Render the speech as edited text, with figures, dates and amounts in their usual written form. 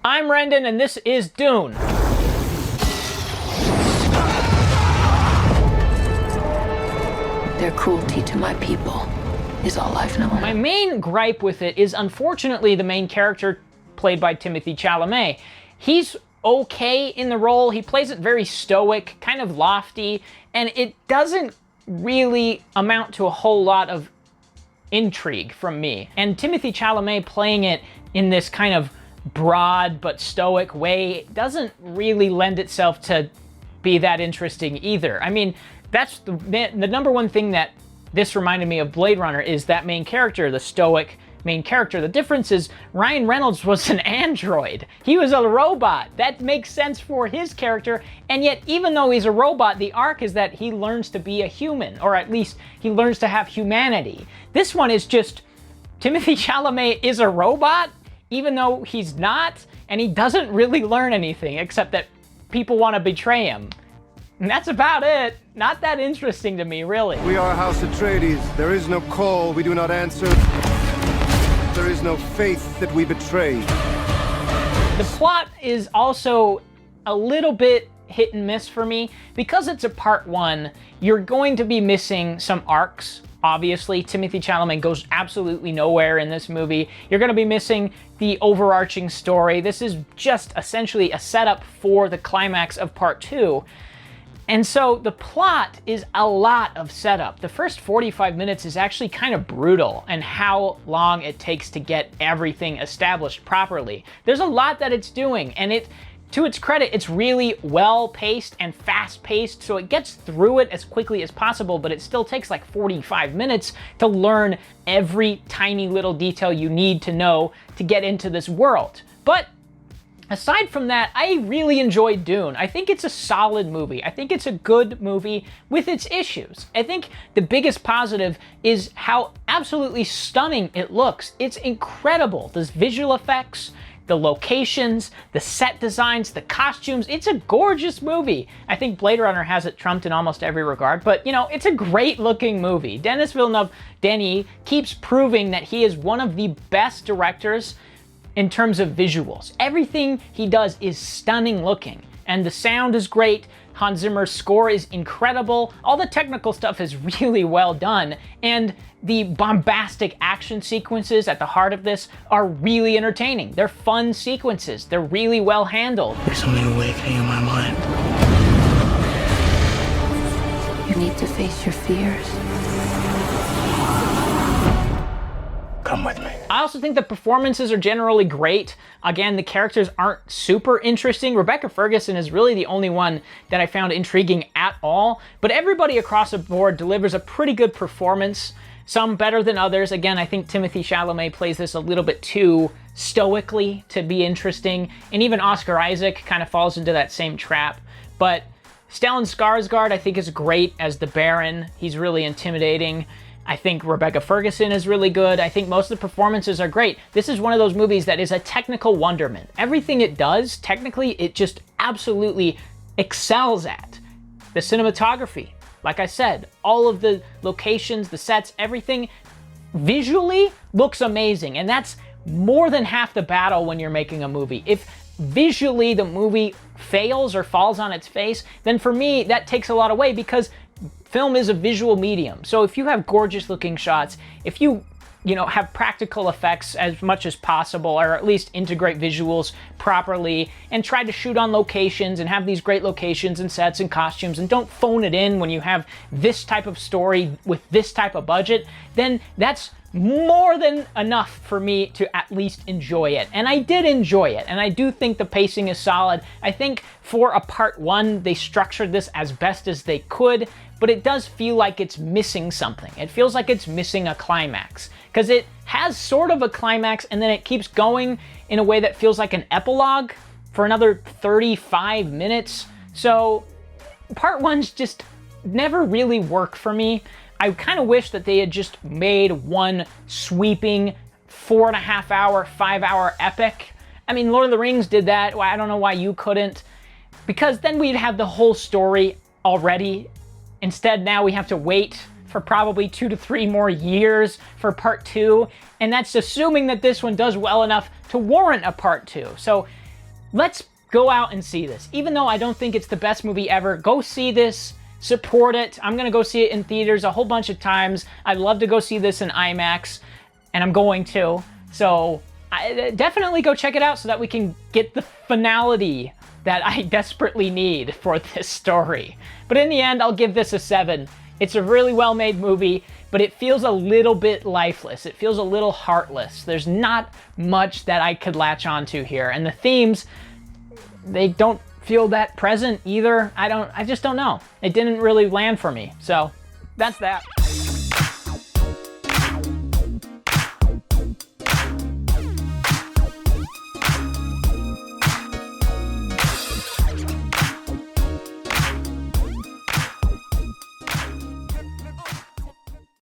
I'm Rendan, and this is Dune. Their cruelty to my people is all I've known. My main gripe with it is, unfortunately, the main character played by Timothée Chalamet. He's okay in the role. He plays it very stoic, kind of lofty, and it doesn't really amount to a whole lot of intrigue from me. And Timothée Chalamet playing it in this kind of broad but stoic way doesn't really lend itself to be that interesting either. I mean, that's the number one thing that this reminded me of Blade Runner, is that main character, the stoic main character. The difference is Ryan Reynolds was an android. He was a robot. That makes sense for his character, and yet even though he's a robot, the arc is that he learns to be a human, or at least he learns to have humanity. This one is just Timothée Chalamet is a robot, even though he's not, and he doesn't really learn anything except that people want to betray him. And that's about it. Not that interesting to me, really. We are House Atreides. There is no call we do not answer. There is no faith that we betray. The plot is also a little bit hit and miss for me. Because it's a part one, you're going to be missing some arcs. Obviously, Timothée Chalamet goes absolutely nowhere in this movie. You're going to be missing the overarching story. This is just essentially a setup for the climax of part two. And so the plot is a lot of setup. The first 45 minutes is actually kind of brutal, and how long it takes to get everything established properly. There's a lot that it's doing, and to its credit, it's really well-paced and fast-paced, so it gets through it as quickly as possible, but it still takes like 45 minutes to learn every tiny little detail you need to know to get into this world. But aside from that, I really enjoyed Dune. I think it's a solid movie. I think it's a good movie with its issues. I think the biggest positive is how absolutely stunning it looks. It's incredible. There's visual effects, the locations, the set designs, the costumes. It's a gorgeous movie. I think Blade Runner has it trumped in almost every regard, but it's a great looking movie. Denis Villeneuve, Denis, keeps proving that he is one of the best directors in terms of visuals. Everything he does is stunning looking, and the sound is great. Hans Zimmer's score is incredible. All the technical stuff is really well done, and the bombastic action sequences at the heart of this are really entertaining. They're fun sequences. They're really well handled. There's something awakening in my mind. You need to face your fears. Come with me. I also think the performances are generally great. Again, the characters aren't super interesting. Rebecca Ferguson is really the only one that I found intriguing at all, but everybody across the board delivers a pretty good performance, some better than others. Again, I think Timothée Chalamet plays this a little bit too stoically to be interesting, and even Oscar Isaac kind of falls into that same trap. But Stellan Skarsgård, I think, is great as the Baron. He's really intimidating. I think Rebecca Ferguson is really good. I think most of the performances are great. This is one of those movies that is a technical wonderment. Everything it does, technically, it just absolutely excels at. The cinematography, like I said, all of the locations, the sets, everything visually looks amazing. And that's more than half the battle when you're making a movie. If visually the movie fails or falls on its face, then for me, that takes a lot away, because film is a visual medium. So if you have gorgeous looking shots, if you have practical effects as much as possible, or at least integrate visuals properly, and try to shoot on locations and have these great locations and sets and costumes, and don't phone it in when you have this type of story with this type of budget, then that's more than enough for me to at least enjoy it. And I did enjoy it, and I do think the pacing is solid. I think for a part one, they structured this as best as they could, but it does feel like it's missing something. It feels like it's missing a climax, because it has sort of a climax, and then it keeps going in a way that feels like an epilogue for another 35 minutes. So part one's just never really worked for me. I kind of wish that they had just made one sweeping 4.5 hour, 5 hour epic. I mean, Lord of the Rings did that. I don't know why you couldn't, because then we'd have the whole story already. Instead, now we have to wait for probably 2 to 3 more years for part two, and that's assuming that this one does well enough to warrant a part two. So let's go out and see this. Even though I don't think it's the best movie ever, go see this, support it. I'm gonna go see it in theaters a whole bunch of times. I'd love to go see this in IMAX, and I'm going to. So definitely go check it out so that we can get the finality that I desperately need for this story. But in the end, I'll give this a 7. It's a really well-made movie, but it feels a little bit lifeless. It feels a little heartless. There's not much that I could latch onto here. And the themes, they don't feel that present either. I just don't know. It didn't really land for me. So that's that.